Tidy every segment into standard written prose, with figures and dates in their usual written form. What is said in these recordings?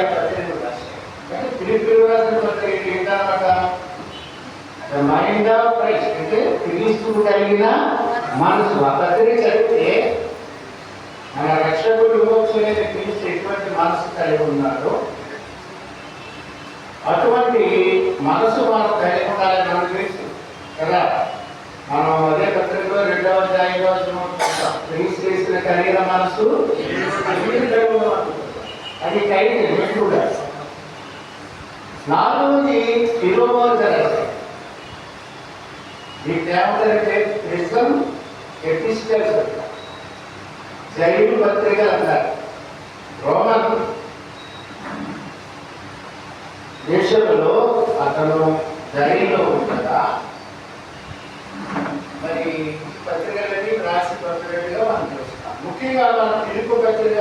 ఆ పత్రికలు రాశారు. కానీ ఫిలిప్పీలు రాసిన పత్రిక ఏంటన్నమాట, ద మైండ్ ఆఫ్ క్రైస్ట్, అంటే క్రీస్తు కలిగిన మనసు. ఆ పత్రిక చదివితే మన రక్షకుడు విమోచన క్రీస్తు ఎటువంటి మనసు కలిగి ఉన్నాడో అటువంటి మనసు మనకు కలిగి ఉండాలని మనకు తెలుసు కదా. మనం అదే పత్రికలో 2వ అధ్యాయంలో క్రీస్తు చేసిన కలిగిన మనసు అది కలిగింది కూడా. 4వది ఫిలోమోను రాశారు. ఈ ఏమంటారంటే ప్రిజం ఎపిస్టల్స్ అంటారు, జైలు పత్రికలు అంటారు. రోమన్ దేశంలో అతను జైల్లో ఉండగా మరి పత్రికలని రాసి పత్రికలుగా మనం చూస్తాం. ముఖ్యంగా మనం పిలుపు పత్రిక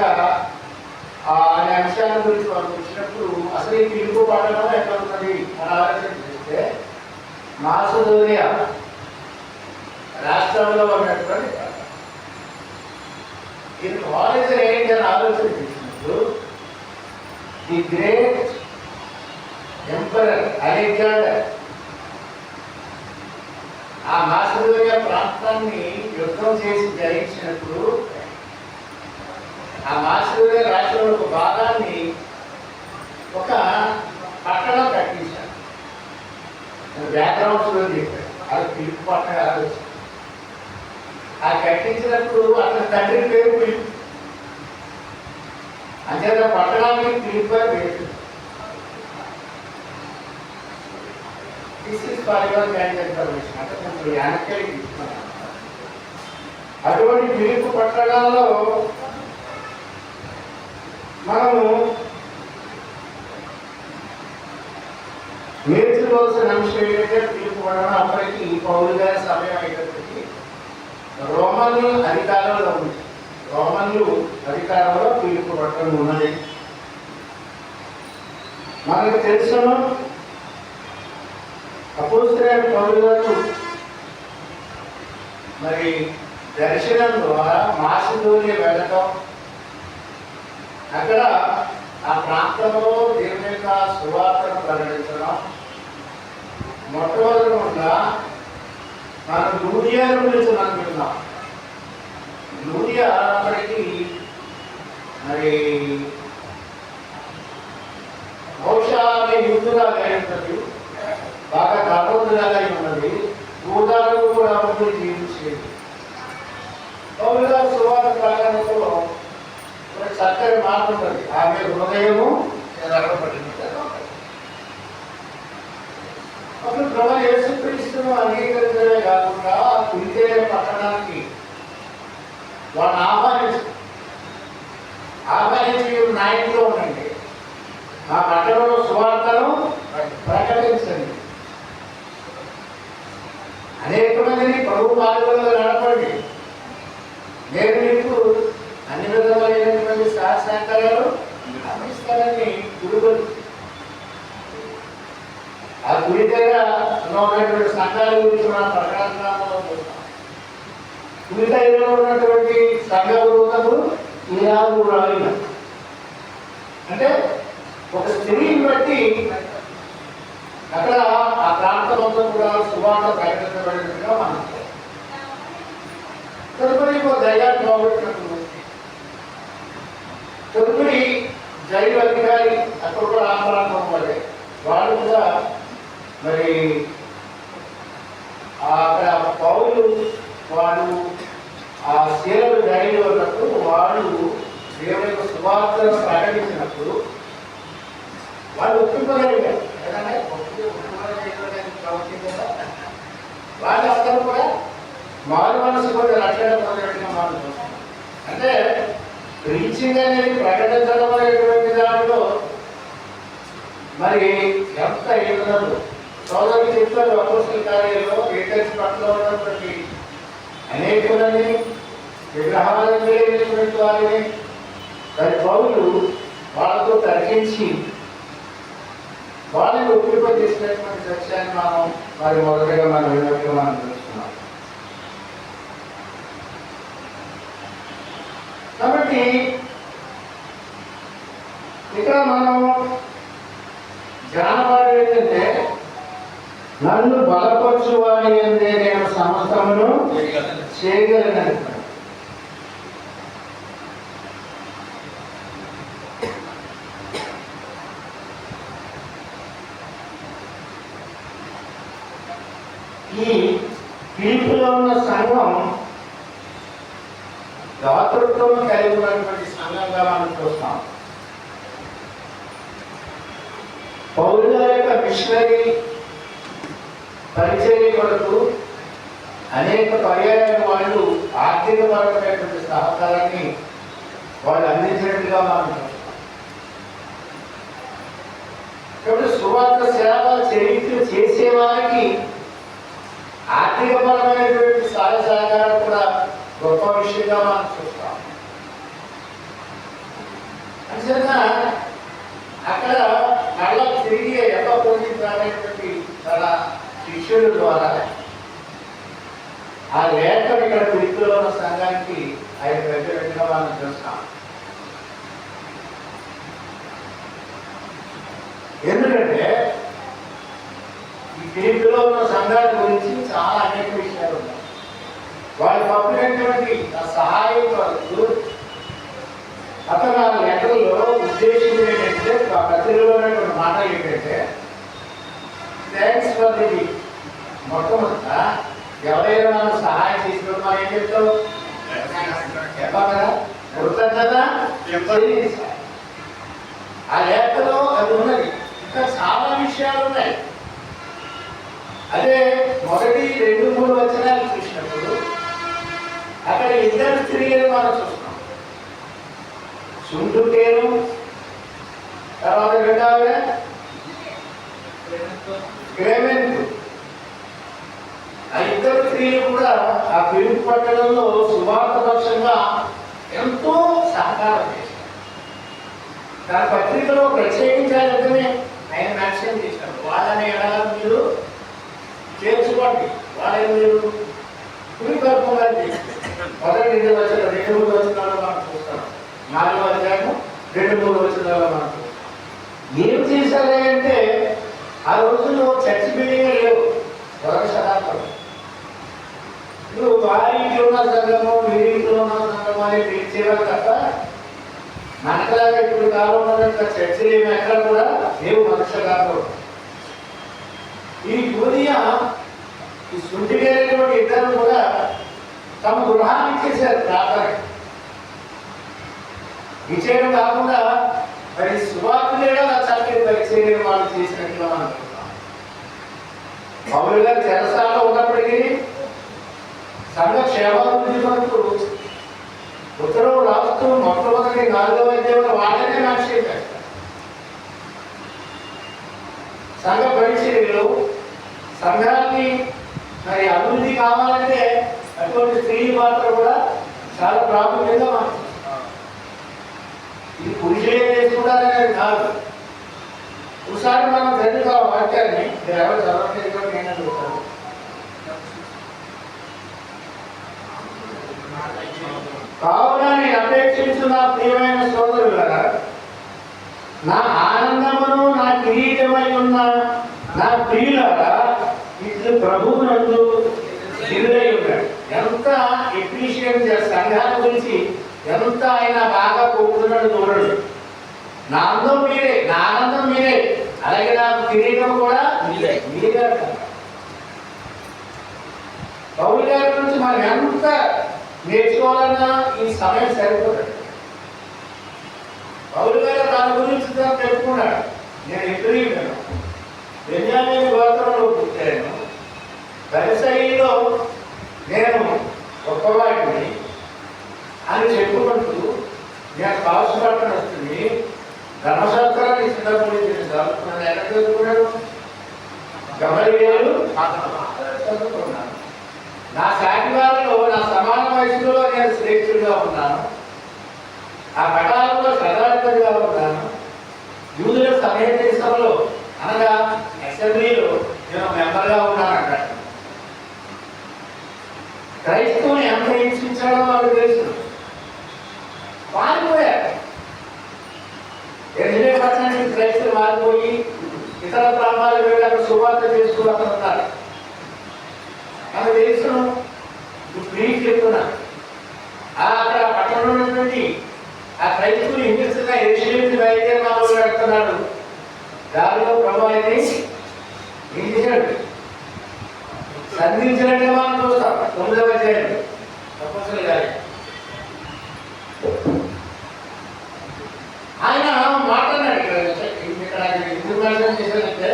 అనే అంశాల గురించి మనం చూసినప్పుడు అసలు ఈ పిలుపు పట్టణం ఎక్కడ ఉన్నది అని ఆలోచన చేస్తే మాసిదోనియా రాష్ట్రంలో ఉన్నటువంటి దీనికి ఆలోచన ఏంటి అని ఆలోచన చేసినప్పుడు ది గ్రేట్ ఎంపరర్ అలెగ్జాండర్ ఆ మాసిదోనియా ప్రాంతాన్ని యుద్ధం చేసి జయించినప్పుడు ఆ మాసిదోనియా రాష్ట్రంలో ఒక భాగాన్ని ఒక పట్టణం కట్టించారు. బ్యాక్గ్రౌండ్స్ చెప్పారు. అది పిలుపు పట్టణం ఆలోచన. ఆ కట్టించినప్పుడు అతని తండ్రి పేరు పిలుపు, అంతేత పట్టణానికి పిలుపు అని పేరు. అటువంటి పిలుపు పట్టణాల్లో మనము నేర్చుకోవాల్సిన అంశం ఏంటంటే పిలుపు పట్టణం అప్పటికి పౌలు గారి సమయం అయినప్పటికీ రోమన్లు అధికారంలో ఉంది. రోమన్లు అధికారంలో పిలుపు పట్టణం ఉన్నది. మనకు తెలుసును అపోస్తలుడైన పౌలు గారు మరి దర్శనం ద్వారా మాసిదోనియా వెళ్ళటం, అక్కడ ఆ ప్రాంతంలో దేవుని యొక్క సువార్తను ప్రకటించడం, మొట్టమొదటిగా మనం లూదియా గురించి మనం విన్నాం. లూదియా అప్పటికి మరి బహుశా యుద్ధగా ఉంటుంది, బాగా గర్భవతులుగా ఉన్నది, భూతాలు కూడా జీవించేది. పౌలు గారు సువార్త ప్రారంభంలో చక్కని మాట ఉంటుంది, ఆమె హృదయము రగపడింది. అప్పుడు ప్రభు యేసుక్రీస్తును అంగీకరించడమే కాకుండా కులితేర పట్టణానికి వాళ్ళని ఆహ్వానించి నా ఇంట్లో ఉండండి, ఆ పట్టణంలో సువార్తను ప్రకటించండి, అనేక మందిని ప్రభు మార్గంలో నడపండి, నేను మీకు అన్ని విధములైనటువంటి సహకారాలు అందిస్తానని గురువులు ఆ గురి దగ్గర ఉన్నటువంటి సంఘాల గురించి మనం ప్రకటనలో చూస్తాం. గురి దగ్గర ఉన్నటువంటి సంఘ గురువులకు ఇలాగు రాయిన అంటే ఒక స్త్రీని బట్టి అక్కడ ఆ ప్రాంతంలో కూడా సువార్త ప్రకటించబడినట్టుగా మనం తదుపరి దయ్యాన్ని పోగొట్టినప్పుడు తదుపరి జైలు అధికారి అక్కడ కూడా ఆ ప్రాంతం వాళ్ళే వాళ్ళు కూడా మరి అక్కడ పౌరులు వాళ్ళు ఆ సేవలు జైలు ఉన్నప్పుడు వాళ్ళు దేవుని యొక్క సువార్తను ప్రకటించినప్పుడు వాళ్ళు ఒప్పింపగలిగారు. వాళ్ళు అందరూ కూడా మారు మనసు కూడా రక్షణ పొందడం మనం చూస్తాం. అంటే రీచింగ్ అనేది ప్రకటించడం అనేటువంటి దాంట్లో మరి ఎంత ఏదన్నారు సోదరులు చెప్తారు. అపోస్తల కార్యాల్లో ఏటెక్స్ పట్ల ఉన్నటువంటి అనేకులని విగ్రహాలను లేనటువంటి వారిని మరి పౌరులు వాళ్ళతో తర్కించి వాళ్ళని ఒప్పింపజేసినటువంటి సత్యాన్ని మనం మరి మొదటగా మనం విన్నట్టుగా మనం చూస్తున్నాం. కాబట్టి ఇక్కడ మనం జానవాడు ఏంటంటే నన్ను బలపరచువాని అందే నేను సమస్తమును చేయగలను. ఈ పిలుపులో ఉన్న సంఘం దాతృత్వం కలిగి ఉన్నటువంటి సంఘంగా మనం చూస్తాం. పౌరుల యొక్క మిషనరీ పరిచర్య కొరకు అనేక పర్యాయాలు వాళ్ళు ఆర్థికపరమైనటువంటి సహకారాన్ని వాళ్ళు అందించినట్టుగా మనం చూస్తాం. కాబట్టి సువార్త సేవ చేసేవారికి ఆర్థికపరమైనటువంటి సహాయ సహకారం కూడా గొప్ప విషయంగా మనం చూస్తాం. అంతేనా అక్కడ మళ్ళా తిరిగి ఎలా పోషించాలనేటువంటి తన శిష్యుల ద్వారా ఆ లేఖను ఇక్కడ పిలుపులో ఉన్న సంఘానికి ఆయన పెట్టినట్టుగా మనం చూస్తాం. ఎందుకంటే ఈ పిలుపులో ఉన్న సంఘాల గురించి చాలా అనేక విషయాలు ఉన్నాయి. వాళ్ళు పంపినటువంటి ఆ సహాయం వరకు అతను ఆ లెటర్లో ఉద్దేశం ఏంటంటే ఆ పత్రికలో ఉన్నటువంటి మాటలు ఏంటంటే థ్యాంక్స్ ఫర్ ది మొట్టమొదట ఎవరైనా మనం సహాయం చేసినప్పుడు మనం ఏం చెప్తాం? చెప్పగలరా? కృతజ్ఞత ఆ లేఖలో అది ఉన్నది. ఇంకా చాలా విషయాలు ఉన్నాయి. అదే మొదటి 2-3 వచనాలు చూసినప్పుడు అక్కడ ఇద్దరు స్త్రీలను మనం చూస్తాం. సుంటుకేను, తర్వాత రెండవ క్లెమెంతు. ఆ ఇద్దరు స్త్రీలు కూడా ఆ పిలుపు పట్టణంలో సువార్త పక్షంగా ఎంతో సహకారం చేశారు. దాని పత్రికలో ప్రత్యేకించాలంటేనే ఆయన మెన్షన్ చేశారు. వాళ్ళని ఎలా మీరు చేర్చుకోండి, వాళ్ళని మీరు కుడికల్పంగా చేస్తారు. మొదటి 2 వచనాలు మనం చూస్తాం. 4వ అధ్యాయం 2-3 వచనాలు మనం చూస్తాం. ఏం చేశారు అంటే ఆ రోజుల్లో చర్చ్ బిల్డింగ్ లేవు. మొదటి శతాబ్దంలో నువ్వు వారింట్లో ఉన్న సంఘము వీరింట్లో ఉన్న సంఘము అని పిలిచేవారు తప్ప మనకలాగా ఇప్పుడు కాలంలో చర్చలు ఏమి ఎక్కడ కూడా లేవు. మొదటి శతాబ్దంలో ఈ యూరియా ఈ సుంటిగైనటువంటి ఇద్దరు కూడా తమ గృహాన్ని ఇచ్చేసారు. ప్రార్థనకి ఇచ్చేయడం కాకుండా మరి సువార్తగా చక్కటి పరిచయం వాళ్ళు చేసినట్టుగా మనం చూస్తాం. పౌలు గారు చెరసాలలో ఉన్నప్పటికీ సంఘ క్షేమాభివృద్ధి కొరకు ఉత్తరం రాస్తూ మొట్టమొదటి 4వ అధ్యాయంలో వాళ్ళనే మెన్షన్ చేస్తారు. సంఘ పరిచర్యలు సంఘాన్ని మరి అభివృద్ధి కావాలంటే అటువంటి స్త్రీ పాత్ర కూడా చాలా ప్రాముఖ్యంగా మనం ఇది పురుషులే చేసుకుంటారనేది కాదు. ఒకసారి మనం చదువుతాం వాక్యాన్ని, ఎవరు చదవలేదు నేను అడుగుతాను. కావున నేను అపేక్షించిన ప్రియమైన సోదరులారా, నా ఆనందమును నా కిరీటమై ఉన్న నా ప్రియులారా, ఇట్లు ప్రభువునందు దిగులై ఉన్నాడు. ఎంత ఎప్రిషియేట్ చేస్తారు సంఘాల గురించి, ఎంత ఆయన బాగా పొగుతున్నాడు చూడండి. నా అందం మీరే, నా ఆనందం మీరే, అలాగే నాకు కిరీటం కూడా మీరే. పౌలు గారి గురించి మనం ఎంత నేర్చుకోవాలన్నా ఈ సమయం సరిపోతుంది. పౌలు గారు దాని గురించి తెలుసుకున్నాడు. నేను ఎదురీను బెన్యామీను గోత్రంలో పుట్టాను, పరిసయ్యలో నేను గొప్పవాడిని అని చెప్పుకుంటూ నేను కాసుపట్టణ వస్తుంది ధర్మశాస్త్రాన్ని చిన్నప్పటి నుంచి చదువుకున్నాను. ఎక్కడ చదువుకున్నాడు? గమనియాలు చదువుకున్నాను. నా సాటివారిలో నా సమాన వయసులో నేను శ్రేష్ఠుడిగా ఉన్నాను. ఆ పటాలలో శతాధిపతిగా ఉన్నాను. యూదుల సమేత సభలో అనగా అసెంబ్లీలో నేను మెంబర్గా ఉన్నాను. అక్కడ క్రైస్తవుని ఎంత హింసించాడో వాళ్ళకి తెలుసు. పారిపోయారు. ఇతర ప్రాంతాలకు వెళ్ళి అక్కడ శుభార్త చేసుకుని అక్కడ ఉన్నారు. నాకు తెలుసు ప్లీజ్ చెప్తున్నా. అక్కడ పట్టణంలో ఉన్నటువంటి ఆ క్రైస్తవులు హింసిస్తున్న ఎరుషలేముకి బయలుదేరి మామూలు పెడుతున్నాడు. దానిలో ప్రభు ఆయన్ని ఏం చేశాడు? సంధించినట్టుగా మనం చూస్తాం. 9వ అధ్యాయం తపస్సులు గారి ఆయన మాట్లాడాడు. ఇక్కడ ఎందుకు మాట్లాడడం చేశాడంటే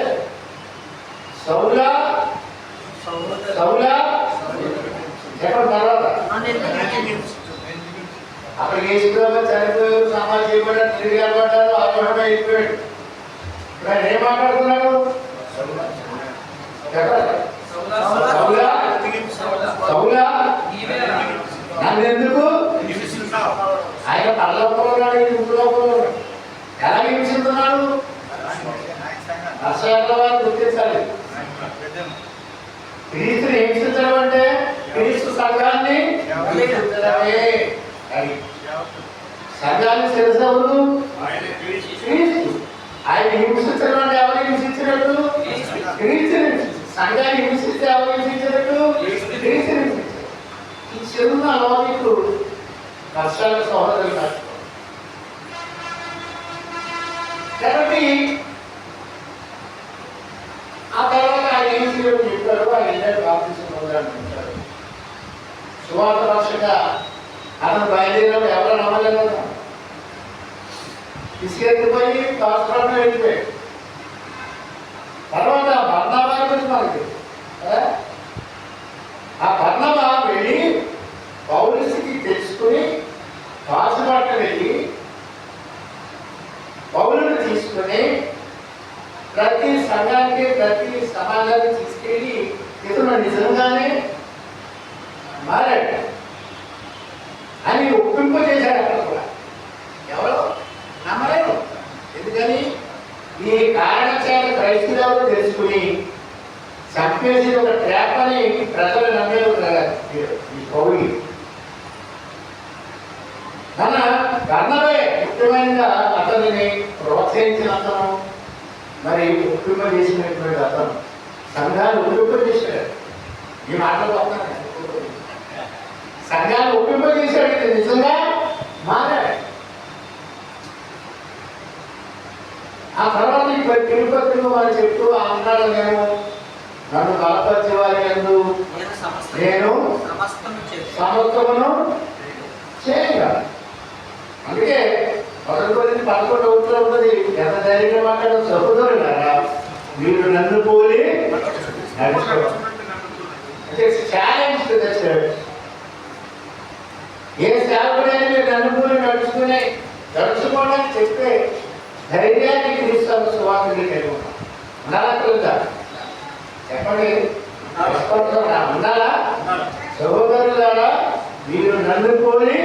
సౌలా సౌలా చెప్పండి. తర్వాత అక్కడ వేసుకోగా చనిపోయారు, సమాజం చేయబడ్డారు, తిరిగి పడ్డారు, ఆగ్రహంగా అయిపోయాడు. ఇప్పుడు ఆయన ఏం మాట్లాడుతున్నాడు? నన్నెందుకు ఆయన పరలోకంలో ఇంట్లో ఎలా హింసిస్తున్నాడు? అసలు వారు గుర్తించాలి. క్రీస్తుని హింసించడం అంటే క్రీస్తు సంఘాన్ని హింసించడమే. సంఘాన్ని తెలుసవును క్రీస్తు. ఆయన హింసించడం అంటే ఎవరు హింసించినట్టు? క్రీస్తుని. సంఘాన్ని హింసిస్తే ఎవరు హింసించినట్టు? క్రీస్తుని హింసించారు. ఈ చిన్న అలవాటు కష్టాల సహోదరులు కాదు. కాబట్టి ఆ తర్వాత ఆయన ఏం చేయడం చెప్పారు? ఆయన ఇద్దరు బాప్తిసం పొందాలనుకుంటారు. సువార్త భాషగా అతను బయలుదేరినప్పుడు ఎవరు నమ్మలేదు. తీసుకెళ్ళిపోయి పాస్పర్ట్ వెళ్ళిపోయాడు. తర్వాత బర్నబా గురించి మనకి ఆ బర్నబా వెళ్ళి పౌలుకి తెలుసుకుని పాస్పర్ట్ వెళ్ళి పౌలుని తీసుకుని ప్రతి సంఘానికి ప్రతి సమాజానికి తీసుకెళ్ళి ఇతను నిజంగానే మారాడు అని ఒప్పింపజేశాడు. అక్కడ కూడా ఎవరు నమ్మలేదు. ఎందుకని ఈ కారణచేత క్రైస్తవులు తెలుసుకుని చంపేసి ఒక ట్రాప్ అని ప్రజలు నమ్మేది కదా ఈ పౌలి. మన బర్నబే ముఖ్యమైనగా అతనిని ప్రోత్సహించిన అతను, మరి ఒప్పింప చేసినటువంటి అతను సంఘాన్ని ఒప్పింప చేశాడు. ఈ మాటలు వస్తాను. సంఘాన్ని ఒప్పింప చేశాడు. ఇది నిజంగా మారాడు. ఆ తర్వాత తిరుపతిలో వారు చెప్తూ అన్నాడు, నేను నన్ను బలపరిచేవారి యందు నేను సమస్తమును చేయగలను. అందుకే 11:11 ఉంటుంది. ఎంత ధైర్యంగా మాట్లాడడం సహోదరులారా, మీరు నన్ను పోలి ఛాలెంజ్ టు ద చర్చ్. ఏ సేవకుడైనా మీరు నన్ను పోలి నడుచుకోవడానికి చెప్తే ధైర్యాన్ని క్రీస్తు సువార్తని కలిగి ఉన్నాం. ఉండాలా? చెప్పండి. ఉండాలా? సహోదరులారా, మీరు నన్ను పోలి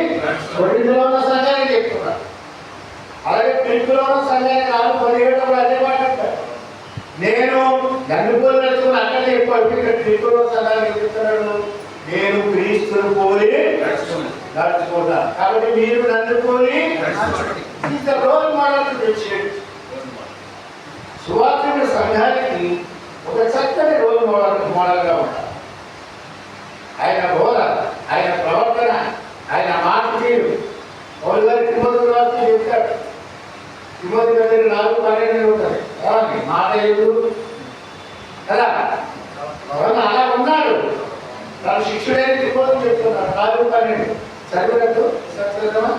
కొరింథీలో ఉన్న సంఘానికి చెప్తున్నారు. అలాగే ఫిలిప్పీలో ఉన్న సంఘానికి 4:17 అదే మాట అంటారు. నేను నన్ను పోలి నడుచుకుని అక్కడ చెప్పాడు. ఇక్కడ ఫిలిప్పీలో సంఘానికి చెప్తున్నాడు, నేను క్రీస్తును పోలి నడుచుకున్నాను. కాబట్టి మీరు నన్ను పోలి రోల్ మోడల్ తెచ్చాడు. సువార్తికుడి సంఘానికి ఒక చక్కని రోల్ మోడల్గా ఉంటారు. ఆయన బోధ, ఆయన ప్రవర్తన, ఆయన మాట తీరు. పౌలు గారు తిమోతికి రాస్తూ చెప్తాడు. తిమోతి దగ్గర 4:12 ఉంటుంది. మాట ఎదురు కదా, అలా ఉన్నాడు. తన శిష్యుడైన తిమోతికి చెప్తున్నాడు. 4:12 చదివినట్టు చదువుతామా?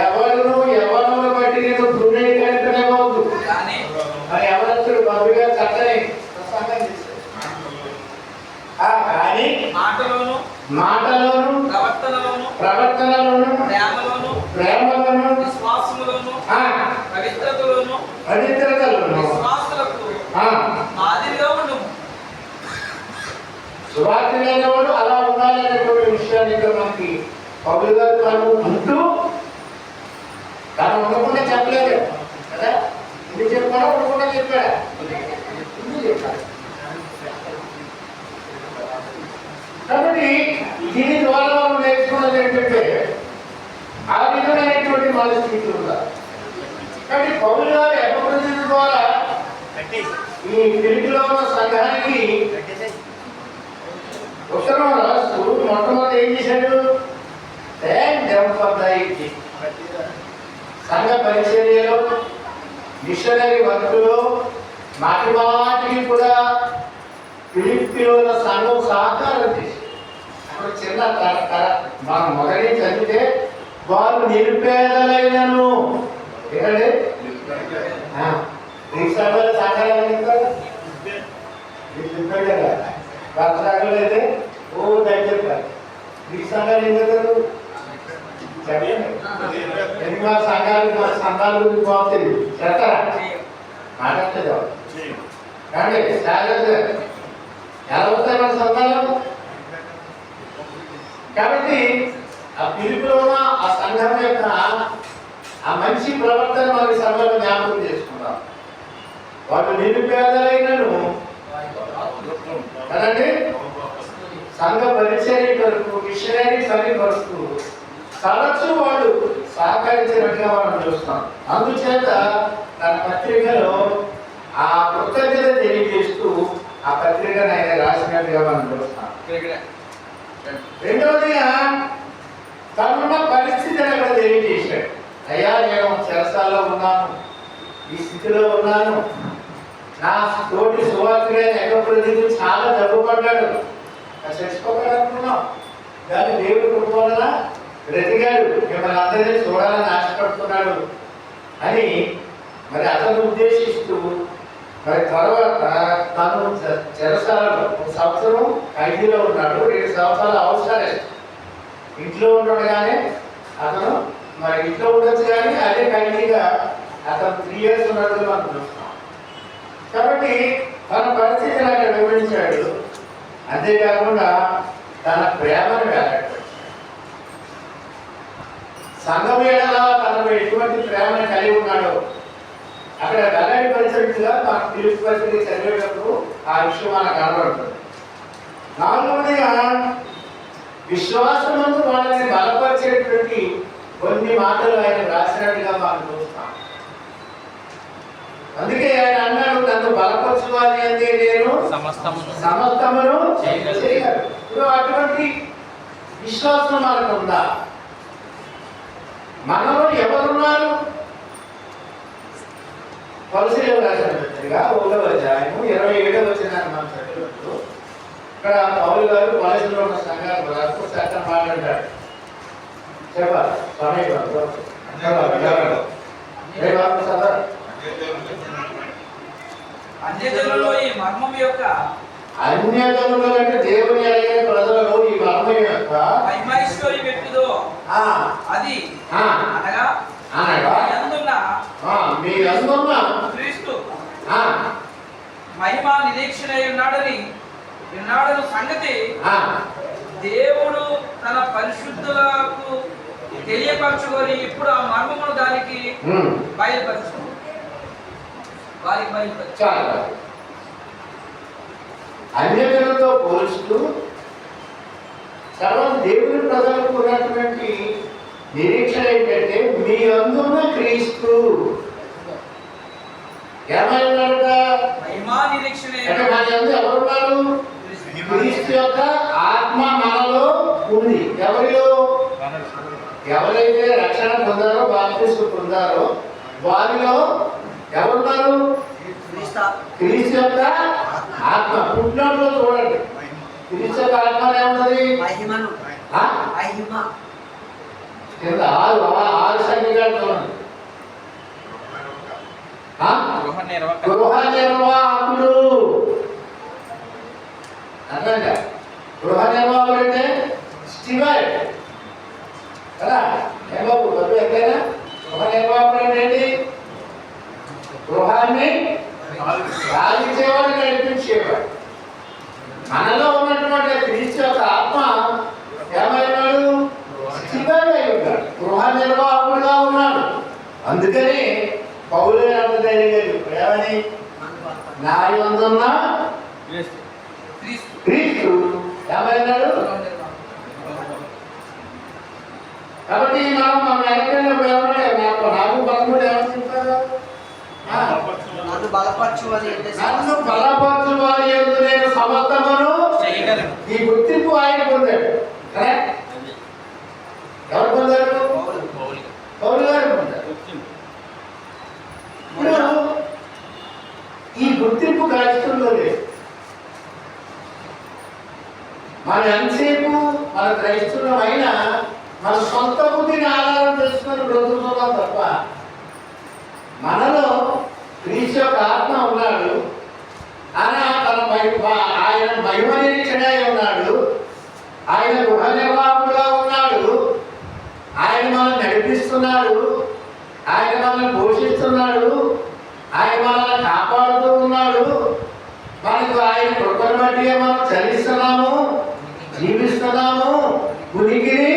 ఎవరు ఎవరు బట్టి నేను దుర్నీకరించలేవద్దు. మరి ఎవరొచ్చాడు? బాబుగా చక్కని ప్రసంగం చేశాడు. కానీ మాటలోను ప్రవర్తనలోను ప్రేమలోను విశ్వాసములోను పవిత్రతలోను సువార్తలైన వాడు అలా ఉండాలనేటువంటి విషయాన్ని ఇక్కడ మనకి పౌలు గారు తను అంటూ తను ఉండకుండా చెప్పలేదు కదా. ఇది చెప్పాడా? ఉండకుండా చెప్పాడా? చెప్పాడు. కాబట్టి దీని ద్వారా మనం నేర్చుకున్నది ఏంటంటే ఆ విధమైనటువంటి మనస్థితి ఉండాలి. కానీ పౌలు గారు ఎపఫ్రోదితు ద్వారా ఈ ఫిలిప్పీలో ఉన్న సంఘానికి ఉత్తరం రాస్తూ మొట్టమొదటి ఏం చేశాడు? సంఘ పరిచర్యలో, మిషనరీ వర్కులో మాటి మాటికి కూడా ఫిలిప్పీలో ఉన్న సంఘం సహకారం చేసి అక్కడ చిన్న మనం మొదటి చదివితే వారు నిరుపేదలైనను ఏంటంటే సంఘాలు సహకారం కదా రాష్ట్రాలు అయితే ఓ దగ్గర ఈ సంఘాలు ఏం చేస్తారు చెప్పండి. సంఘాల గురించి బాగుంటుంది చెప్తారా? మాట్లాడలేదు కానీ జాగ్రత్త ఎలా వస్తాయి మన సంఘాలు. కాబట్టి ఆ పిలుపులో ఉన్న ఆ సంఘం యొక్క ఆ మంచి ప్రవర్తన మనకి సంఘంలో జ్ఞాపకం చేసుకుంటాం. వాళ్ళు నిరుపేదలైనను కదండి సంఘ పరిచర్య కొరకు, మిషనరీ పని కొరకు తరచు వాళ్ళు సహకరించినట్టుగా మనం చూస్తాం. అందుచేత తన పత్రికలో ఆ కృతజ్ఞత తెలియజేస్తూ ఆ పత్రికను ఆయన రాసినట్టుగా మనం చూస్తాం. రెండవదిగా తనున్న పరిస్థితిని అక్కడ తెలియజేశాడు. అయ్యా నేను చెరసాల్లో ఉన్నాను, ఈ స్థితిలో ఉన్నాను, నా తోటి సువార్తుడైన ఎపఫ్రోదితు చాలా జబ్బుపడ్డాడు, చచ్చిపోతాడనుకున్నాం, కానీ దేవుడి కృప వలన బ్రతికాడు, మిమ్మల్ని అందరినీ చూడాలని ఆశపడుతున్నాడు అని మరి అతను ఉద్దేశిస్తూ మరి తర్వాత తను చెరసాలలో 1 సంవత్సరం ఖైదీలో ఉన్నాడు, 2 సంవత్సరాలు అవసరాలు ఇంట్లో ఉండగానే అతను మరి ఇంట్లో ఉండొచ్చు కానీ అదే ఖైదీగా అతను 3 years ఉన్నట్టుగా మనం చూస్తాం. కాబట్టి తన పరిస్థితిని అక్కడ వివరించాడు. అంతేకాకుండా తన ప్రేమను వెల్లడిచాడు. సంఘం ఏడలా తనకు ఎటువంటి ప్రేమను కలిగి ఉన్నాడో అక్కడ వెల్లడిపరిచినట్టుగా మన ఫిలిప్పీ పత్రిక చదివేటప్పుడు ఆ విషయం మనకు కనబడుతుంది. 4వదిగా విశ్వాసమందు వాళ్ళని బలపరిచేటువంటి కొన్ని మాటలు ఆయన రాసినట్టుగా మనం చూస్తాం. అందుకే ఆయన అన్నాడు, నన్ను బలపరచువాలి అంటే నేను సమస్తమును చేయగలను. ఇప్పుడు అటువంటి విశ్వాసం మనకు ఉందా? మనలో ఎవరున్నారు? కొలస్సీయులకు రాసిన పత్రిక 1వ అధ్యాయము 27వ వచనాన్ని మనం చదివినప్పుడు ఇక్కడ పౌలు గారు కొలస్సీలో ఉన్న సంఘాలకు రాస్తూ చట్టం మాట్లాడాడు. చెప్పాలి సమయం అన్యజనులలో ఈ మర్మం యొక్క అన్యజనులు అంటే దేవుని అడిగిన ప్రజలలో ఈ మర్మం యొక్క మహిమైశ్వర్యం ఎట్టుదో అది అనగా మీ అందున్న క్రీస్తు మహిమ నిరీక్షణ ఉన్నాడని సంగతి దేవుడు తన పరిశుద్ధులకు తెలియపరచుకొని ఇప్పుడు ఆ మర్మమును దానికి బయలుపరచు అన్యజనులతో పోల్చుతూ సర్వం దేవుని ప్రజలకు ఉన్నటువంటి నిరీక్షణ ఏంటంటే మీ అందున్న క్రీస్తు ఏమైనాడుట అంటే మన యందు ఎవరున్నారు? క్రీస్తు యొక్క ఆత్మ మనలో ఉంది. ఎవరిలో? ఎవరైతే రక్షణ పొందారో, బాప్తిస్మం పొందారో వారిలో ఎవరున్నారు? క్రీస్తు యొక్క ఆత్మ. పుట్టినప్పుడు చూడండి, క్రీస్తు యొక్క ఆత్మ ఏమున్నది? కింద 6 సంఖ్యలు చూడండి. గృహ నిర్వాహకుడు అర్థంగా. గృహ నిర్వాహకుడు అంటే స్టివర్డ్ కదా. ఏబాబు డబ్బు ఎక్కడైనా గృహ నిర్వాహకుడు అంటే ఏంటి? గృహాన్ని సాధించేవాడు, నడిపించేవాడు. మనలో ఉన్నటువంటి క్రీస్తు యొక్క ఆత్మ ఏమైనాడు? స్టివర్డ్ అయి ఉన్నాడు, గృహ నిర్వాహకుడుగా ఉన్నాడు. అందుకని పౌలు అంత ధైర్యం ఏమని? నా యందున్న క్రీస్తు ఏమైనాడు? కాబట్టి మనం మన వెనకాల నాకు పదమూడు ఏమని చెప్తారు? నన్ను బలపరచు అని నన్ను బలపరచు వారి యందు నేను సమస్తమును చేయగలను. ఈ గుర్తింపు ఆయన పొందాడు. కరెక్ట్? ఎవరు పొందారు? పౌలు గారు పొందారు. ఇప్పుడు ఈ గుర్తింపు క్రైస్తవుల్లో లేదు. మన ఎంతసేపు మన క్రైస్తవులం అయినా మన సొంత బుద్ధిని ఆధారం చేసుకుని బ్రతుకుతున్నాం తప్ప మనలో క్రీస్తు యొక్క ఆత్మ ఉన్నాడు. ఆయన మహిమనిరీక్షణై ఉన్నాడు. ఆయన గృహ నిర్వాహకుడుగా ఉన్నాడు. ఆయన మనల్ని నడిపిస్తున్నాడు. ఆయన మనల్ని పోషిస్తున్నాడు. ఆయన మనల్ని కాపాడుతూ ఉన్నాడు. మనకు ఆయన కృపను బట్టి మనం చలిస్తున్నాము, జీవిస్తున్నాము, ఉనికిని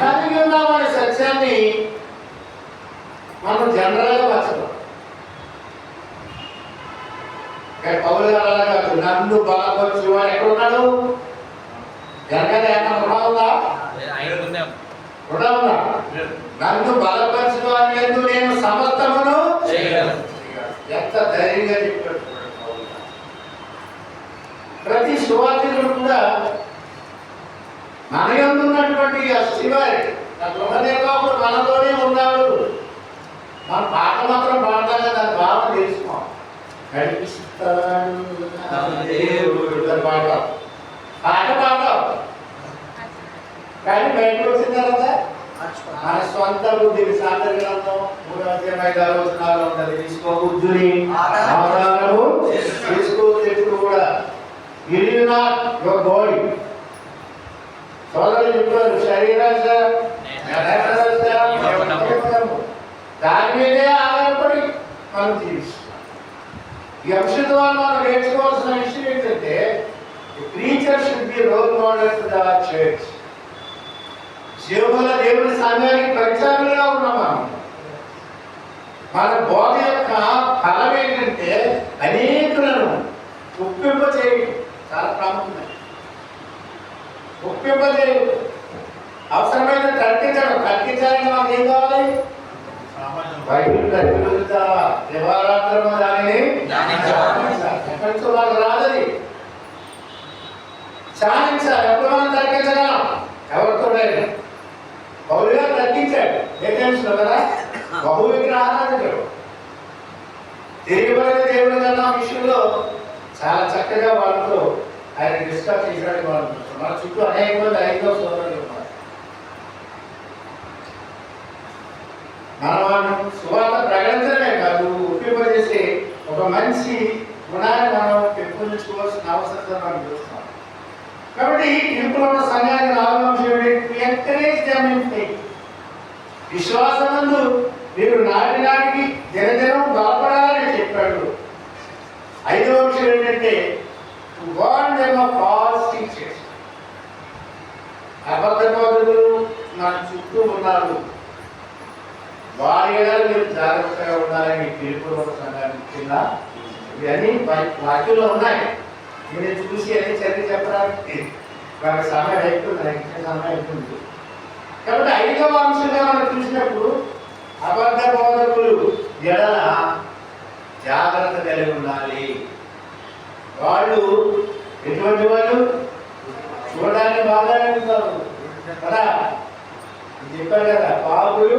కలిగి ఉన్నామనే సత్యాన్ని మనం జనరల్గా మర్చిపోతాం. పౌలు గారు అలాగా నన్ను బలపరచు అని ఎక్కడ ఉన్నాడు? జనరల్గా ఏమన్నా రుణ ఉందా? రుణ ఉందా? నన్ను బలపరచు అని ఎందు నేను సమస్తమును ఎంత ధైర్యంగా చెప్పాడు. ప్రతి సువార్తికుడు కూడా మన యందు ఉన్నటువంటి శివారి గృహ నిర్వాహకుడు మనలోనే ఉన్నాడు. మన పాట మాత్రం పాడతాం కదా, దాని భావం తెలుసుకో. నడిపిస్తాడు పాట పాట పాడతాం కానీ బయటకు వచ్చిన తర్వాత మన స్వంత బుద్ధిని సాధనలో 3:5 వచనాలు తీసుకో బుద్ధుని ఆధారము తీసుకో. ఎప్పుడు కూడా బాడీ సోదరులు చెప్పారు శరీరాశ దాని మీదే ఆధారపడి మనం జీవిస్తాం. ఈ అంశం ద్వారా మనం నేర్చుకోవాల్సిన విషయం ఏంటంటే preacher should be role model to the church. జీవముల దేవుని సంఘానికి పరిచారులుగా ఉన్నాం. మన బోధ యొక్క ఫలం ఏంటంటే అనేకులను ఒప్పింపచేయడం చాలా ప్రాముఖ్యమైన. ఒప్పింపచేయడం అవసరమైన తగ్గించాలని మాకు ఏం కావాలి? బైబిల్ చదువుతావా? దివారాత్రము దానిని ఎక్కడితో మాకు రాదని ఛానించాలి. ఎప్పుడు మనం తగ్గించగలం? ఎవరితో లేదు. పౌలుగా తగ్గించాడు. ఏజెన్స్లో కదా బహు విగ్రహారాధికుడు. తిరిగిపడిన దేవుడు కన్నా విషయంలో చాలా చక్కగా వాళ్ళతో ఆయన డిస్కస్ చేశాడు. వాళ్ళు మన చుట్టూ అనేక మంది ఐదో సోదరులు ఉన్నారు. మన వాళ్ళు సువార్త ప్రకటించడమే కాదు, ఒప్పింపజేసి ఒక మంచి గుణాన్ని మనం పెంపొందించుకోవాల్సిన అవసరం మనం చూస్తాం. కాబట్టి ఇప్పుడు ఉన్న సంఘానికి 4వ అంశం ఎంకరేజ్ దెమ్ ఇన్ ఫెయిత్. విశ్వాసమందు మీరు నాటికి దినదినం బలపడాలని చెప్పాడు. 5వ అంశం ఏంటంటే warn them of false teachers. అబద్ధ బోధకులు మన చుట్టూ ఉన్నారు. వారి మీరు జాగ్రత్తగా ఉండాలని పిలుపులో సంఘానికి కింద ఇవన్నీ వాక్యంలో ఉన్నాయి. నేను చూసి అన్ని చర్య చెప్పడానికి వాళ్ళ సమయం అయిపోతుంది, నాకు ఇచ్చిన సమయం అయిపోతుంది. కాబట్టి 5వ అంశంగా మనం చూసినప్పుడు అబద్ధ బోధకులు ఎడల జాగ్రత్త కలిగి ఉండాలి. వాళ్ళు ఎటువంటి వాళ్ళు? చూడడానికి బాగానే ఉంటారు కదా, చెప్పారు కదా, పాపులు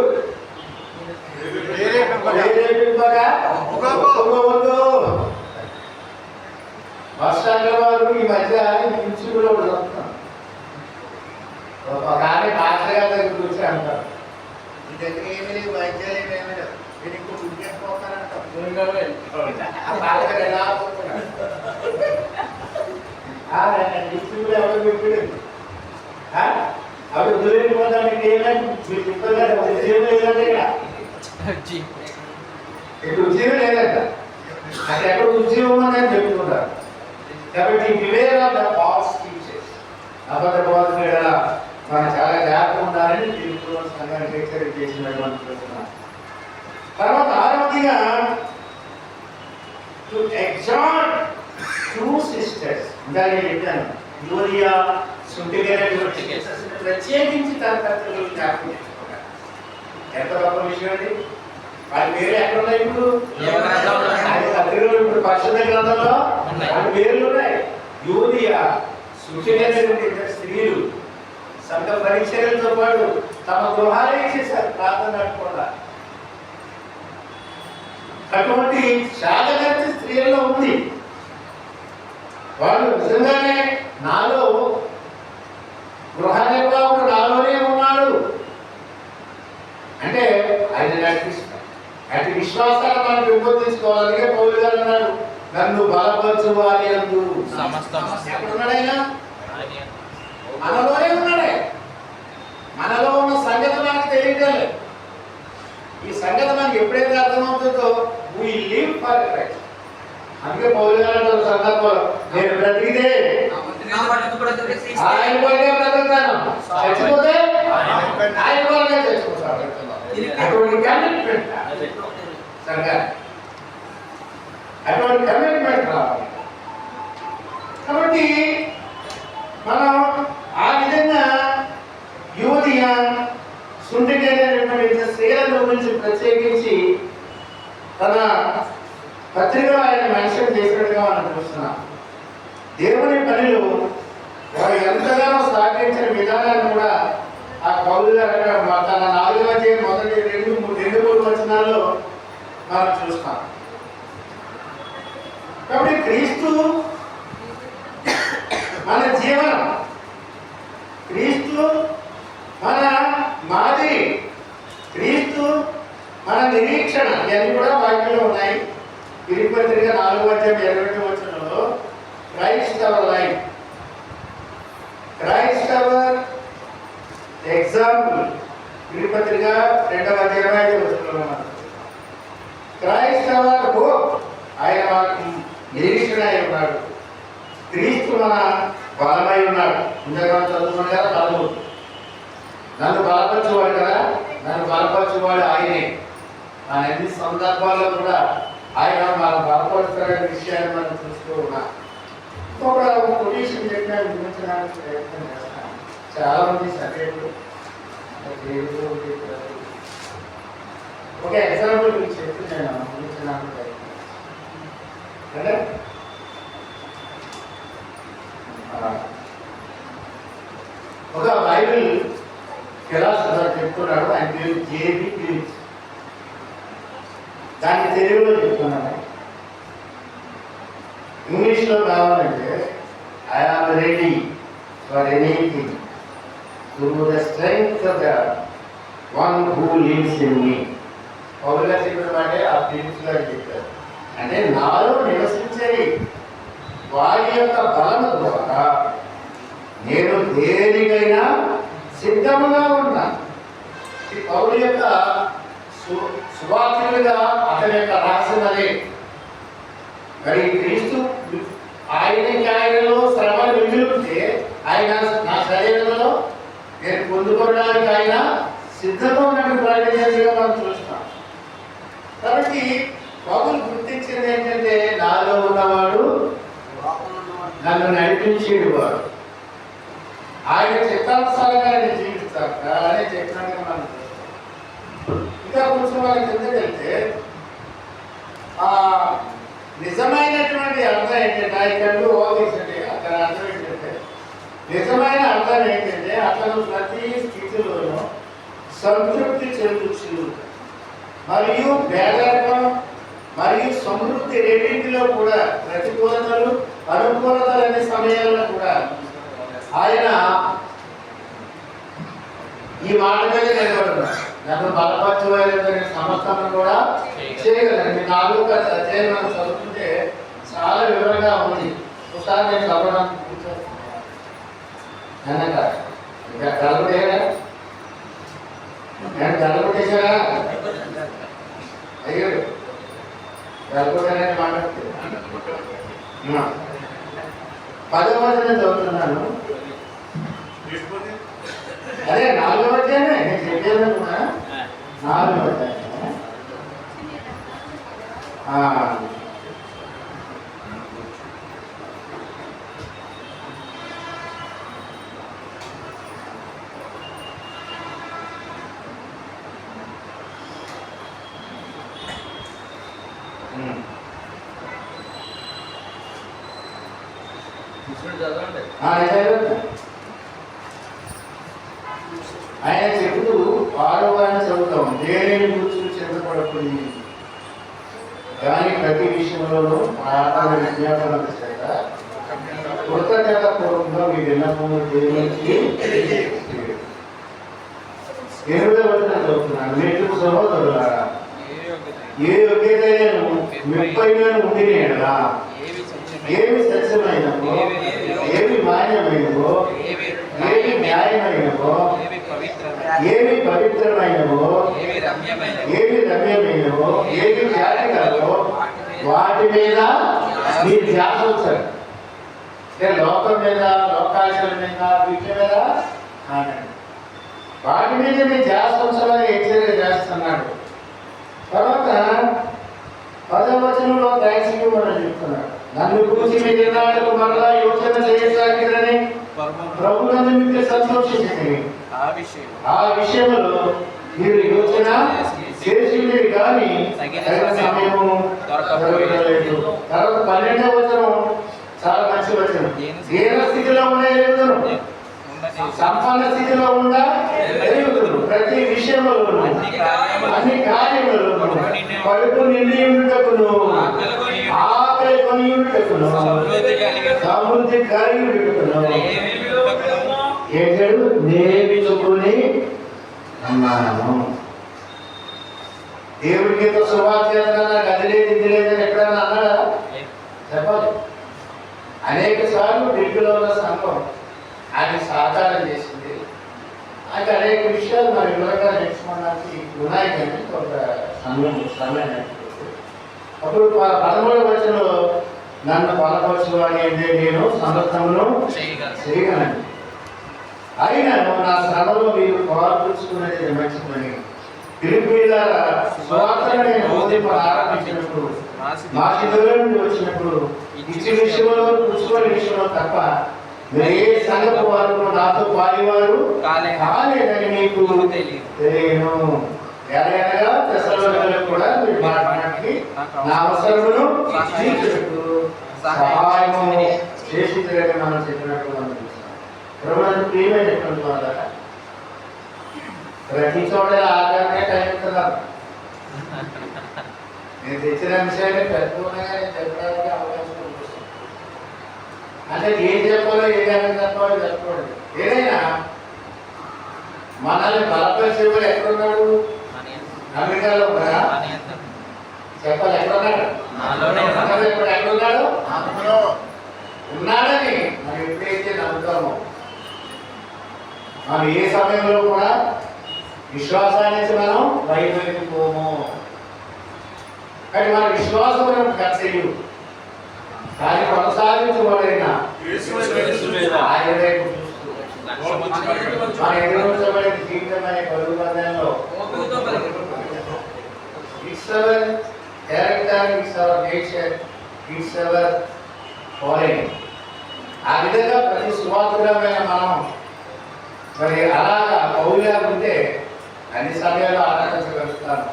వర్షాల వారు ఈ మధ్య ఇన్స్టిట్యూట్లో చదువుతున్నాం. ఒక ఆమె మాస్టర్ గారి దగ్గరికి వచ్చి అంటారు, మీ దగ్గర ఏమీ లేవు, వైద్యాలు ఏమేమి లేవు, నేను ఇంకో ఉద్యోగం పోతానంటాం. ఎలా పోతున్నాడు ఇన్స్టిట్యూట్ ఎవరు చెప్పాడు? అవి వదిలేకపోతానికి ఏమైనా మీరు చెప్పారు కదా, ఉద్యోగం లేదంటే ఇక్కడ ఉద్యోగం లేదంట, అక్కడ ఎక్కడ ఉద్యోగం అని చెప్తున్నారు. కాబట్టి beware of the false teachers. అబద్ధ బోధకుల మనం చాలా జాగ్రత్తగా ఉండాలని తెలుగులో సంఘానికి హెచ్చరిక చేసినటువంటి ప్రశ్న. తర్వాత 6వదిగా టు ఎగ్జార్ట్ ట్రూ సిస్టర్స్. ఇందాక చెప్పాను, యూరియా ప్రత్యేకించి తన కర్తవ్యం జ్ఞాపకం చేసుకోవాలి. ఎంత గొప్ప విషయం అండి. వాటి పేరు ఎక్కడ ఉన్నాయి ఇప్పుడు? ఉన్నాయి. పత్రికలు ఇప్పుడు పరిశుద్ధ గ్రంథంలో వాటి పేర్లు ఉన్నాయి. యూదియా, సుచినటువంటి ఇద్దరు స్త్రీలు సంఘ పరిచర్యలతో పాటు తమ గృహాలే ఇచ్చేశారు ప్రార్థన నడపకుండా. అటువంటి శాలగర్త స్త్రీల్లో ఉంది. వాళ్ళు నిజంగానే నాలో గృహ నిర్వాహకుడు నాలోనే ఉన్నాడు అంటే ఆయన నడిపిస్తారు. అటు విశ్వాసాలు మనం పెంపొందించుకోవాలని పౌలు గారు అన్నాడు, నన్ను బలపరచువాలి అందు. ఎక్కడున్నాడైనా మనలోనే ఉన్నాడే. మనలో ఉన్న సంగతి మనకు తెలియటలేదు. ఈ సంగతి మనకి ఎప్పుడైతే అర్థమవుతుందో we live for Christ. అందుకే పౌలు గారు సందర్భంలో నేను బ్రతికితే ఆయన కొరకే బ్రతుకుతాను, చచ్చిపోతే ఆయన కొరకే చచ్చిపోతాను. అటువంటి కమిట్మెంట్ అటువంటి కమిట్మెంట్ రావాలి. కాబట్టి మనం ఆ విధంగా యూదియా సుంటికైనటువంటి స్త్రీలను గురించి ప్రత్యేకించి తన పత్రికలో ఆయన మెన్షన్ చేసినట్టుగా మనం చూస్తున్నాం. దేవుని పనిలో వారు ఎంతగానో సహకరించిన విధానాన్ని కూడా ఆ పౌలు గారు తన 4వ అధ్యాయం మొదటి 2-3 వచనాల్లో మనం చూస్తాం. కాబట్టి క్రీస్తు మన జీవనం, క్రీస్తు మన మాదిరి, క్రీస్తు మన నిరీక్షణ, ఇవన్నీ కూడా వాక్యంలో ఉన్నాయి. ఫిలిప్పీ పత్రిక 4వ అధ్యాయం 22వ వచనంలో Christ our life, Christ hour example. Philippi పత్రిక 2వ అధ్యాయం 25వ వచనంలో క్రైస్ట్ అవర్ హోప్, ఆయన మనకు నిరీక్షణ అయి ఉన్నాడు. క్రీస్తు మన బలమై ఉన్నాడు. ఇంతగా చదువుకున్నాడు కదా 13. నన్ను బలపరచువాడు కదా, నన్ను బలపరచువాడు ఆయనే. మన అన్ని సందర్భాల్లో కూడా ఆయన మనం బలపరుస్తున్న విషయాన్ని మనం చూస్తూ ఉన్నాం. ఇంకొక పొజిషన్ చెప్పిన వివరించడానికి ప్రయత్నం చేస్తాం. చాలా మంది సబ్జెక్టులు ఒక ఎగ్జాంపుల్ గురించి చెప్పి నేను ముగించడానికి ప్రయత్నం అంటే ఒక బైబిల్ ఫిలాసఫర్ చెప్తున్నాడు. ఆయన పేరు జేబీ ఫిలిప్స్. దాన్ని తెలుగులో చెప్తున్నాను. ఇంగ్లీష్లో కావాలంటే I am ready for anything through the strength of the one who lives in me. పౌలుగా చెప్పిన మాటే ఆ ఫిలిప్స్ గారు చెప్పారు. అంటే నాలో నివసించేది వారి యొక్క బలము ద్వారా నేను దేనికైనా సిద్ధముగా ఉన్నా. ఈ పౌలు యొక్క సువార్తలుగా అతని యొక్క రహస్యం అదే. మరి క్రీస్తు ఆయనలో శ్రమలు మిగిలితే ఆయన నా శరీరంలో నేను పొందుకోవడానికి ఆయన సిద్ధంగా ఉన్నట్టు ప్రకటించినట్టుగా మనం చూస్తాం. కాబట్టి పౌలు గుర్తించింది ఏంటంటే నాలో ఉన్నవాడు నన్ను నడిపించేడు వాడు, ఆయన చిత్తానుసారంగా నేను జీవిస్తాను అనే చెప్పినట్టుగా మనం చూస్తాం. ఇంకా కొంచెం వాళ్ళకి ఎందుకంటే నిజమైనటువంటి అర్థం ఏంటంటే ఐకండు ఓదించండి. అతని అర్థం ఏంటంటే నిజమైన అర్థం ఏంటంటే అతను ప్రతి స్థితిలోనూ సంతృప్తి చెందుచు మరియు పేదరికం మరియు సమృద్ధి రెండింటిలో కూడా ప్రతికూలతలు అనుకూలతలు అనే సమయాల్లో కూడా ఆయన ఈ మాట మీద నిలబడుతున్నాడు. నన్ను బలపరచుకోవాలనే సమస్తను కూడా చేయగలను. మీ 4వ అధ్యాయం మనం చదువుతుంటే చాలా వివరంగా ఉంది. ఒకసారి నేను చదవడానికి కూర్చోండి. ఇంకా గలపడేనా? నేను గలపడేసారా? అయ్యో గలపడేనే మాట్లాడుతుంది. 10వ వచనం చదువుతున్నాను. అదే 4వ అధ్యాయమే నేను చెప్పేదనుకున్నా. 4వ అధ్యాయం ఆయన చెబుతూ 6వ ఆయన చదువుతాం. దేనిని గురించి చింతపడకుండా కానీ ప్రతి విషయంలోనూ ఆత్మ విజ్ఞాపన చేత కృతజ్ఞత పూర్వకంగా మీ విన్నపము దేవునికి 8వ వచనం చదువుతున్నాను. మీకు సహోదరులారా, ఏ యోగ్యతను మెప్పైన ఉండినేలా ఏమి సత్యమైనవో, ఏమి మాన్యమైనవో, ఏమి న్యాయమైనవో, ఏమి పవిత్రమైనవో, ఏమి రమ్యమైనవో, ఏమి జాతికరో వాటి మీద మీ ధ్యాస ఉంచారు. అంటే లోకం మీద, లోకాశల మీద, వీటి మీద కాదండి, వాటి మీద మీ ధ్యాస ఉంచాలని హెచ్చరిక చేస్తున్నాడు. తర్వాత 10వ వచనంలో థ్యాంక్స్ మనం చెప్తున్నాడు. నన్ను గురించి మీ దినాలకు మరలా యోచన చేయసాగిరని ప్రభునందు మీకు సంతోషించింది. ఆ విషయంలో మీరు యోచన చేసి కానీ సమయము దొరకలేదు. తర్వాత 12వ వచనం చాలా మంచి వచనం. దీన స్థితిలో ఉండే ఎరుగుదును, సంపన్న స్థితిలో ఉండ ఎరుగుదును, ప్రతి విషయంలోను అన్ని కార్యములను కడుపు నిండి ఉండుటకును, ఆకలి కొని ఉండుటకును, సమృద్ధి కలిగి ఉండుటకును ఏడు నేర్చుకుని అన్నాను. దేవుడికి సువార్త నాకు అది లేదు ఇది లేదని ఎక్కడైనా అన్నాడా? చెప్పాలి. అనేక సార్లు ఢిల్లీలో ఉన్న సంఘం అది సాకారం చేసింది. అది అనేక విషయాలు మరి వివరంగా నేర్చుకోవడానికి ఉన్నాయి, కానీ కొంత సమయం అప్పుడు 13వ వచనంలో నన్ను బలపరచువాని అంటే నేను సమర్థమును చేయగలను, అయినను నా శ్రమలో మీరు పాల్పంచుకునేది మంచిదని పిలుపుల స్వార్థను నేను బోధింప ఆరంభించినప్పుడు, మాసిదోనియ నుండి వచ్చినప్పుడు ఇచ్చిన విషయంలో పుచ్చుకోని విషయంలో తప్ప ఏ సంఘపు వారు నాతో పాలివారు కాలేదని మీకు తెలియను. ఎలాగనగా తెస్సలోనికయులకు కూడా మీరు మాట్లాడి నా అవసరమును తీర్చుటకు సహాయము చేసి తిరగని మనం చెప్పినట్టు మనం చూస్తాం. ప్రభువునందు ప్రియమైనటువంటి వాళ్ళ ప్రతి చోట ఆకారమే టైం ఇస్తున్నారు. నేను తెచ్చిన విషయాన్ని పెద్దగా నేను చెప్పడానికి అవకాశం ఉంటుంది. అంటే ఏం చెప్పాలో ఏదైనా చెప్పాలో చెప్పకూడదు. ఏదైనా మనల్ని బలపరిచేవాడు ఎక్కడున్నాడు? అమెరికాలో ఉన్నాడా? చెప్పాలి, ఎక్కడున్నాడు? ఇప్పుడు ఎక్కడున్నాడు? ఉన్నాడని మనం ఎప్పుడైతే నమ్ముతామో మనం ఏ సమయంలో కూడా విశ్వాసానికి మనం వైదొలిగిపోము. కానీ మన విశ్వాసం మనం కట్టేయు, కానీ కొనసాగించబడిన ఆయన వైపు చూస్తూ మన ఎదుర్కొనబడిన జీవితం అనే పరుగు బంధంలో it's our character, it's our nature, it's our following. ఆ విధంగా ప్రతి సువార్తమైన మనం మరి అలాగా పౌరుగా ఉంటే అన్ని సమయాల్లో ఆరాధించగలుగుతాను.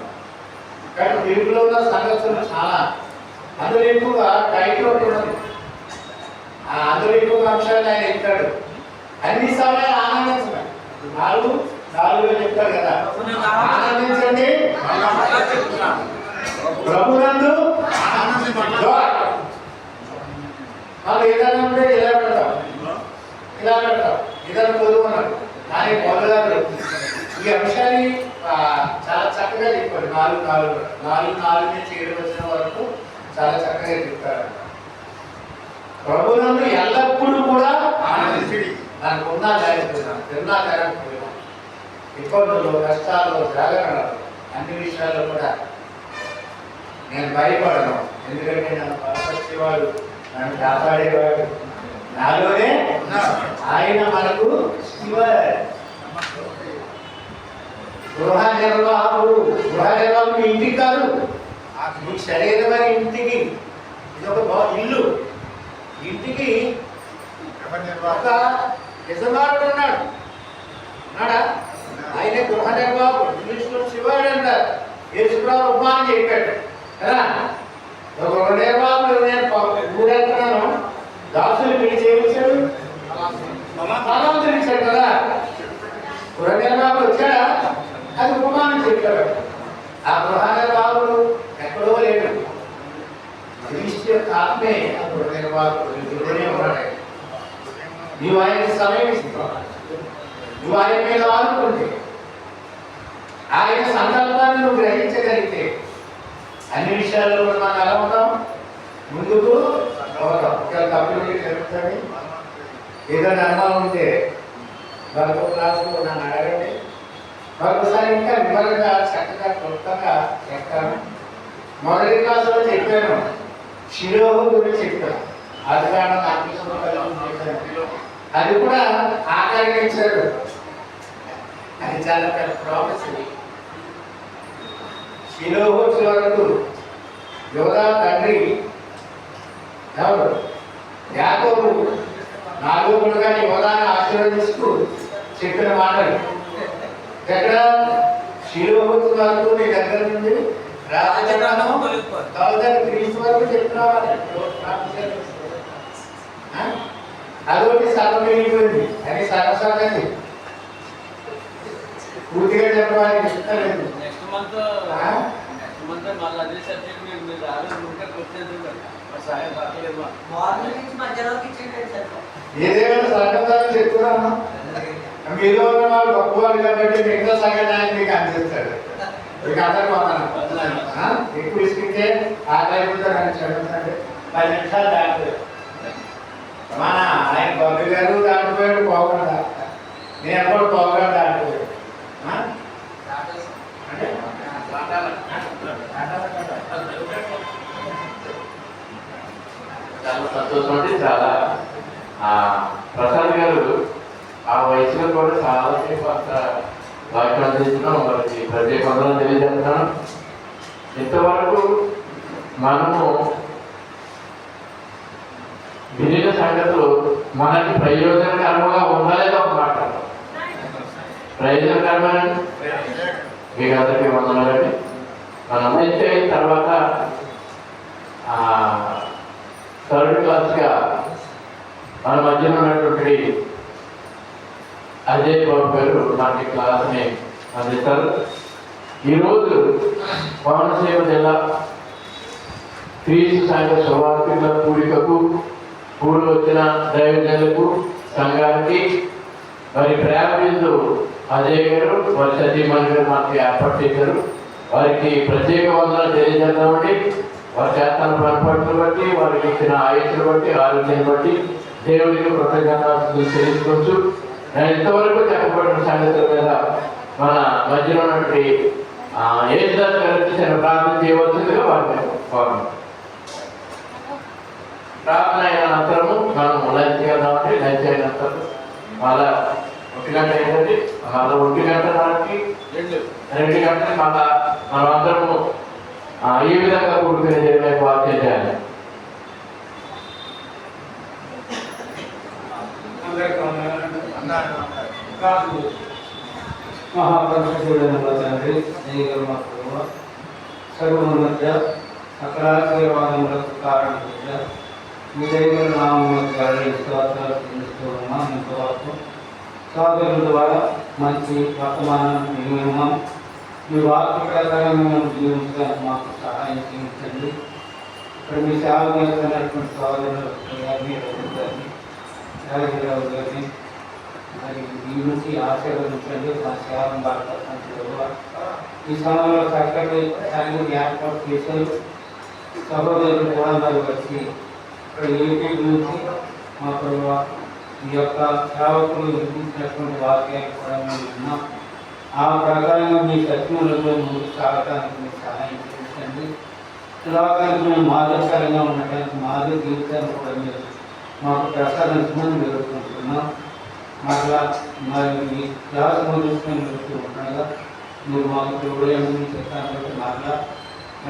కానీ తెలుగులో ఉన్న సంగతులు చాలా, అందులో ఎక్కువగా టైటిల్ ఒకటి ఉన్నది. అందులో ఎక్కువ అంశాలు ఆయన చెప్తాడు. అన్ని సమయాలు ఆనందించండి. 4 చెప్తాడు కదా, ఆనందించండి ప్రభునందు. మాకు ఏదైనా ఉంటే ఇలా పెడతాం, ఏదైనా పొదువు అన్నాడు. కానీ పొదగారు ఈ అంశాన్ని చాలా చక్కగా చెప్పాడు. 4 నుంచి 7 వచ్చిన వరకు చాలా చక్కగా చెప్తారు. ప్రభునందు ఎల్లప్పుడూ కూడా ఆనందించండి. నాకు ఉన్నా లేకపోయినా, తిన్నా లేకపోయినా, ఇబ్బందులు, కష్టాలు, జాగరణలు, అన్ని విషయాల్లో కూడా నేను భయపడను. ఎందుకంటే నన్ను బలపరిచేవాడు, నన్ను కాపాడేవాడు నాలోనే ఆయన. మనకు గృహ నిర్వాహకుడు. గృహ నిర్వాహకుడు మీ ఇంటికి కాదు, మీ శరీరమైన ఇంటికి. ఇది ఒక ఇల్లు. ఇంటికి ఒక యజమానుడు ఉన్నాడా? ఆయన గృహ నిర్వాహకుడు. ఇంగ్లీష్లో శివాడు అంటారు. యేసుప్రభువు ఉపమానం చెప్పాడు కదా, ఒక గృహ నిర్వాహకుడు. నేను ఊరెళ్తున్నాను, దాసులు పిలిచి ఏమిచ్చాడు? తలాంతులు ఇచ్చాడు కదా. పురంజన బాబు వచ్చాడా? అది ఉపమానం చెప్పాడు. ఆ పురంజన బాబు ఎక్కడో లేడు. క్రీస్తు యొక్క ఆత్మే ఆ పురంజన బాబు ఉన్నాడు. నువ్వు ఆయనకి సమయం ఇస్తున్నావు, నువ్వు ఆయన మీద ఆనుకుంటే, ఆయన సంకల్పాన్ని నువ్వు గ్రహించగలిగితే అన్ని విషయాల్లో కూడా మనం ఎలా ఉంటాం? ముందుకు పోతాం. ఇక్కడ తప్పులు జరుగుతుంది. ఏదైనా అనుమానం ఉంటే మరొక క్లాసులో నన్ను అడగండి. మరొకసారి ఇంకా వివరంగా చక్కగా క్లుప్తంగా చెప్తాను. మొదటి క్లాసులో చెప్పాను, శిరోహం గురించి చెప్పాను. అది అది కూడా ఆకర్షించారు. అది చాలా పెద్ద ప్రాఫెసీ. శిలోహు చివరకు యోధా తండ్రి ఎవరు? యాకోబు నాలుగో కొడుగా యోధాన్ని ఆశీర్వదిస్తూ చెప్పిన మాటలు ఎక్కడ? శిలోహు వరకు నీ దగ్గర నుండి క్రీస్తు వరకు చెప్పిన అదొకటి సగం మిగిలిపోయింది. అది సగం సగండి, పూర్తిగా చెప్పడానికి ఇష్టలేదు. ఏదేమైనా సగం చెప్తున్నాను. మీలో ఉన్న వాళ్ళు గొప్ప వాళ్ళు కాబట్టి మిగతా సగం ఆయన మీకు అందిస్తాడు. మీకు అందరికీ ఎక్కువ ఇసుకుంటే ఆకలిపోతారని చదువుతుంటే 10 నిమిషాలు దాటిపోయాడు. మన ఆయన బాబు గారు దాటిపోయాడు, పోకుండా నేను కూడా పోగా దాటిపోయాడు. చాలా సంతోషం అండి. చాలా ప్రసాద్ గారు ఆ వయసులో కూడా చాలాసేపు అంత వాక్యం అందించడం వారికి ప్రత్యేక వందనం తెలియజేస్తున్నాను. ఇంతవరకు మనము వివిధ సంగతులు మనకి ప్రయోజనకరంగా ఉండాలేదో ఒక మాట. ప్రయోజనకరమైన మీకు అందరికీ వందనాలండి. మనం అందించే తర్వాత 3rd క్లాస్గా మన మధ్యలో ఉన్నటువంటి అజయ్ బాబు గారు మనకి క్లాస్ని అందిస్తారు. ఈరోజు కోనసీమ జిల్లా క్రీస్తు సంఘ సువార్తికుల కూడికకు కూడి వచ్చిన దైవజనులకు సంఘానికి మరి ప్రేమ బిందు అజయ్ గారు వారి సతీమణి గారు మనకి ఏర్పాటు చేశారు. వారికి ప్రత్యేక వందనాలు తెలియజేద్దామండి. వారి చేతన పనిపట్టును బట్టి, వారికి ఇచ్చిన ఆయుష్ను బట్టి, ఆరోగ్యాన్ని బట్టి దేవుడికి కృతజ్ఞతలు తెలుసుకోవచ్చు. నేను ఇంతవరకు చెప్పబడిన సంగతుల మీద మన మధ్యలో ఉన్నటువంటి యేసుదాస్ గారికి చిన్న ప్రార్థన చేయవలసిందిగా వారిని కోరండి. ప్రార్థన అయిన అనంతరము మనం లంచ్ వెళ్దామంటే లంచ్ అయినంతరం మళ్ళా 1 గంట అయిందండి. మళ్ళీ 1 గంట నాటికి 2 గంటలు మళ్ళా మనం అందరము ఈ విధంగా కూడుకునే జరిగే వాక్యం చేయాలి. మహాపరిశుద్ధుడైన తండ్రి, మా ప్రభువా, సర్వముల మధ్య సకలాశీర్వాదములకు కారణంగా మీ దైవ నామములకు స్తోత్రాలు చెల్లిస్తున్నాం. ఇంతవరకు సాధుల ద్వారా మంచి వర్తమానాన్ని విన్నాం. మీ వాక్య ప్రకారం మేము జీవించడానికి మాకు సహాయం చేయించండి. ఇక్కడ మీ సేవ చేస్తున్నటువంటి సోదరులు గారిని, రాజీరావు గారిని మరి మీ నుంచి ఆశీర్వదించండి. మా సేవను బాగా ఈ సమయంలో చక్కటి సంగతి ఏర్పాటు చేశారు. సహోదరులు కూడా మరి వచ్చి ఇక్కడ ఏపీ నుంచి మా ప్రభు ఈ యొక్క సేవకులు నిర్మించినటువంటి వాక్యాలు కూడా మేము విన్నాం. ఆ ప్రకారంగా మీ సత్యములతో ముందుకు సాగడానికి మీరు సహాయం చేయండి. లోకానికి మేము మాదిరికరంగా ఉండటానికి మాదిరి జీవితాన్ని కూడా మీరు మాకు ప్రసాదించమని వేడుకుంటున్నాం. మరలా మరి మీ క్లాస్ ముగించుకొని వెళ్తూ ఉండగా మీరు మాకు తోడేమి మీ చిత్తాన్ని మరలా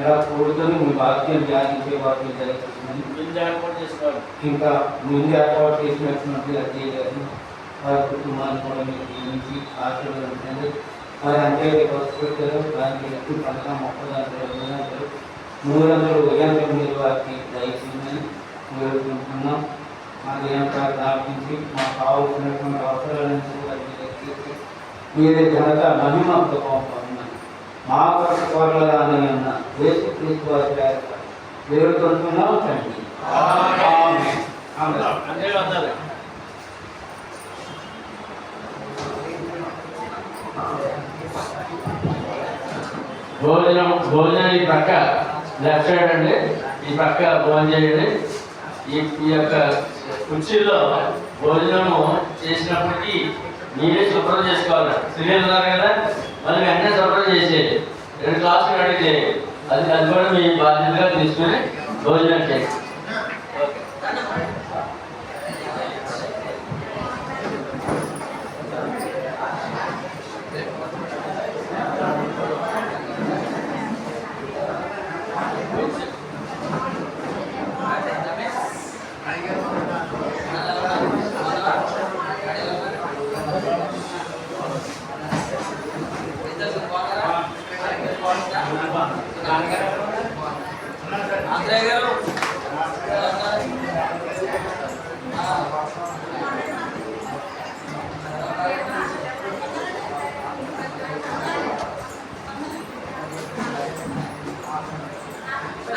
ఎలా కూడుకొని మీ వాక్యం ధ్యానించే వాటిని దయచేసి ఇంకా ముందు ఏర్పాటు చేసినటువంటి అజయ్ గారిని వారి కుటుంబాన్ని కూడా మీరు జీవించి ఆశీర్వదించండి. మరి అంటే వస్తువులు దానికి ఎక్కువ పండుగ 30 300 ఉదయం మీరు వారికి దయచేయమని వేడుకుంటున్నాం. మా దీనంతా దాపించి మాకు కావాల్సినటువంటి అవసరాలను మీరే ఘనత మహిమ పొందమని మా కొరకు కోరలని అన్న యేసు క్రీస్తు వారి వేరుకుంటున్నాం తండ్రి. ఆమేన్. ఆమేన్. భోజనం ఈ పక్క లెఫ్ట్ సైడ్ అండి, ఈ పక్క భోజనం చేయండి. ఈ యొక్క కుర్చీలో భోజనము చేసినప్పటికీ మీరే శుభ్రం చేసుకోవాలి. స్త్రీలు ఉన్నారు కదా, మళ్ళీ వెంటనే శుభ్రం చేసేది 2 క్లాసులు అడిగితే అది కూడా మీ బాధ్యతగా తీసుకుని భోజనం చేయండి. ఆంధ్రయ్య గారు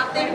అప్డేట్